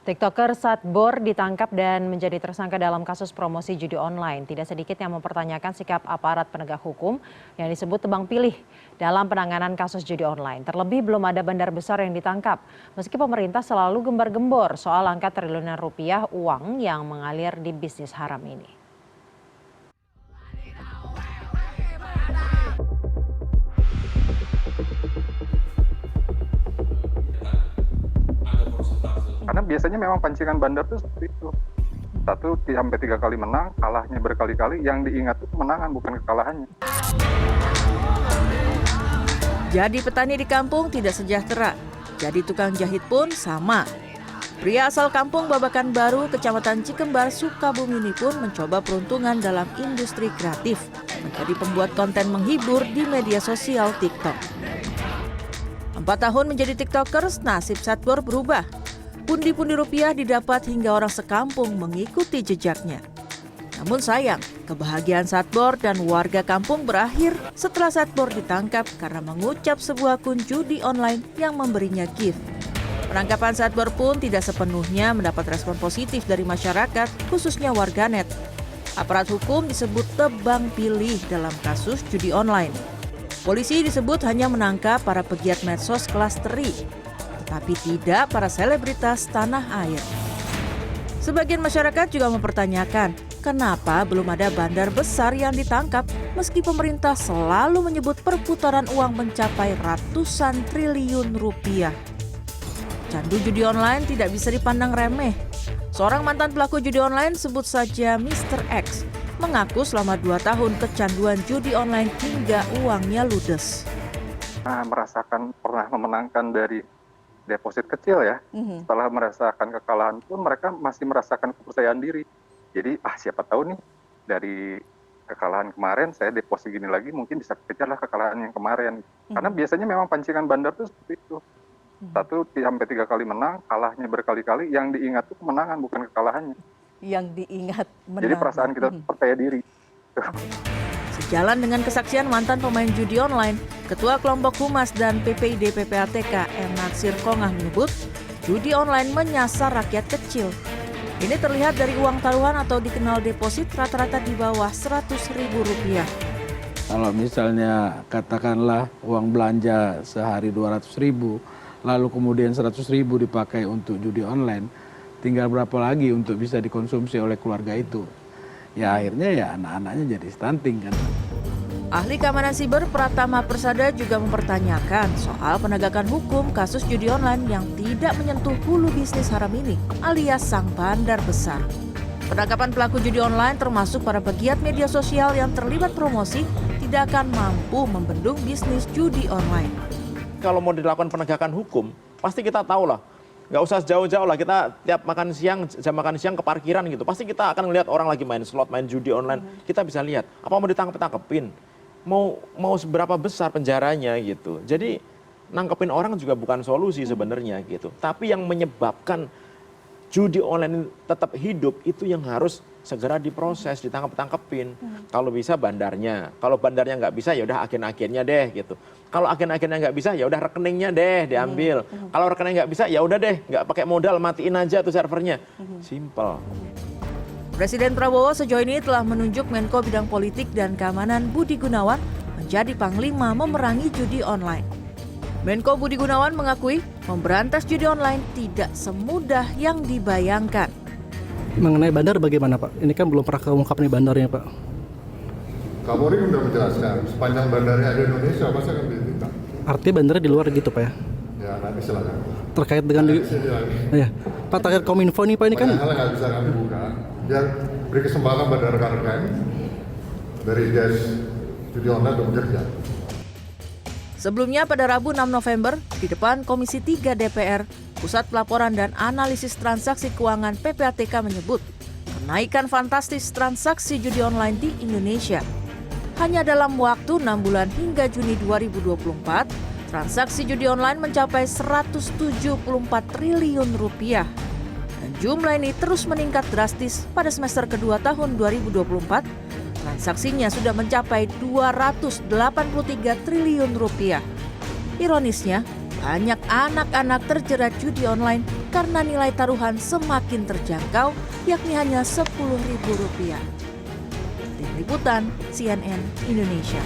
TikToker Satbor ditangkap dan menjadi tersangka dalam kasus promosi judi online. Tidak sedikit yang mempertanyakan sikap aparat penegak hukum yang disebut tebang pilih dalam penanganan kasus judi online. Terlebih belum ada bandar besar yang ditangkap. Meski pemerintah selalu gembar-gembor soal angka triliunan rupiah uang yang mengalir di bisnis haram ini. Karena biasanya memang pancingan bandar itu seperti itu. 1-3 kali menang, kalahnya berkali-kali, yang diingat itu kemenangan bukan kekalahannya. Jadi petani di kampung tidak sejahtera, jadi tukang jahit pun sama. Pria asal kampung Babakan Baru, Kecamatan Cikembar, Sukabumi ini pun mencoba peruntungan dalam industri kreatif, menjadi pembuat konten menghibur di media sosial TikTok. 4 tahun menjadi TikTokers, nasib Satbor berubah. Pundi-pundi rupiah didapat hingga orang sekampung mengikuti jejaknya. Namun sayang, kebahagiaan Satbor dan warga kampung berakhir setelah Satbor ditangkap karena mengucap sebuah akun judi online yang memberinya gift. Penangkapan Satbor pun tidak sepenuhnya mendapat respon positif dari masyarakat, khususnya warganet. Aparat hukum disebut tebang pilih dalam kasus judi online. Polisi disebut hanya menangkap para pegiat medsos kelas teri, tapi tidak para selebritas tanah air. Sebagian masyarakat juga mempertanyakan, kenapa belum ada bandar besar yang ditangkap meski pemerintah selalu menyebut perputaran uang mencapai ratusan triliun rupiah. Candu judi online tidak bisa dipandang remeh. Seorang mantan pelaku judi online, sebut saja Mr. X, mengaku selama 2 tahun kecanduan judi online hingga uangnya ludes. Merasakan pernah memenangkan dari deposit kecil ya. Setelah merasakan kekalahan pun mereka masih merasakan kepercayaan diri. Jadi siapa tahu nih dari kekalahan kemarin saya deposit gini lagi mungkin bisa kejarlah kekalahan yang kemarin. Karena biasanya memang pancingan bandar itu seperti itu. 1-3 kali menang, kalahnya berkali-kali, yang diingat itu kemenangan bukan kekalahannya. Yang diingat menang. Jadi perasaan kita percaya diri. Sejalan dengan kesaksian mantan pemain judi online, Ketua Kelompok Humas dan PPID PPATK M. Natsir Kongah menyebut, judi online menyasar rakyat kecil. Ini terlihat dari uang taruhan atau dikenal deposit rata-rata di bawah Rp100.000. Kalau misalnya katakanlah uang belanja sehari 200.000, lalu kemudian 100.000 dipakai untuk judi online, tinggal berapa lagi untuk bisa dikonsumsi oleh keluarga itu? Ya akhirnya ya anak-anaknya jadi stunting kan. Ahli keamanan siber Pratama Persada juga mempertanyakan soal penegakan hukum kasus judi online yang tidak menyentuh hulu bisnis haram ini, alias sang bandar besar. Penangkapan pelaku judi online termasuk para pegiat media sosial yang terlibat promosi tidak akan mampu membendung bisnis judi online. Kalau mau dilakukan penegakan hukum, pasti kita tahu lah. Nggak usah jauh-jauh lah, kita tiap makan siang, jam makan siang ke parkiran gitu. Pasti kita akan ngelihat orang lagi main slot, main judi online. Kita bisa lihat, apa mau ditangkep-tangkepin? Mau seberapa besar penjaranya gitu. Jadi nangkepin orang juga bukan solusi sebenarnya gitu. Tapi yang menyebabkan judi online tetap hidup itu yang harus segera diproses, ditangkep-tangkepin. Kalau bisa bandarnya, kalau bandarnya nggak bisa ya udah agen-agennya deh gitu. Kalau agen-agennya nggak bisa ya udah rekeningnya deh diambil. Kalau rekening nggak bisa ya udah deh nggak pakai modal, matiin aja tuh servernya. Simple. Presiden Prabowo sejauh ini telah menunjuk Menko Bidang Politik dan Keamanan Budi Gunawan menjadi Panglima memerangi judi online. Menko Budi Gunawan mengakui memberantas judi online tidak semudah yang dibayangkan. Mengenai bandar bagaimana Pak? Ini kan belum pernah keungkap nih bandarnya Pak. Kapolri sudah menjelaskan, sepanjang bandarnya ada Indonesia, masa akan ditindak? Artinya bandarnya di luar gitu Pak ya? Ya nanti silakan. Terkait dengan ya. Pak terkait Kominfo nih Pak, ini kan hal nggak bisa kami buka. Biar beri kesempatan pada rekan-rekan dari Des Judi Online untuk bekerja. Sebelumnya pada Rabu 6 November, di depan Komisi 3 DPR, Pusat Pelaporan dan Analisis Transaksi Keuangan PPATK menyebut kenaikan fantastis transaksi judi online di Indonesia. Hanya dalam waktu 6 bulan hingga Juni 2024, transaksi judi online mencapai 174 triliun rupiah. Dan jumlah ini terus meningkat drastis pada semester kedua tahun 2024. Transaksinya sudah mencapai 283 triliun rupiah. Ironisnya, banyak anak-anak terjerat judi online karena nilai taruhan semakin terjangkau, yakni hanya Rp10.000. Tim Liputan CNN Indonesia.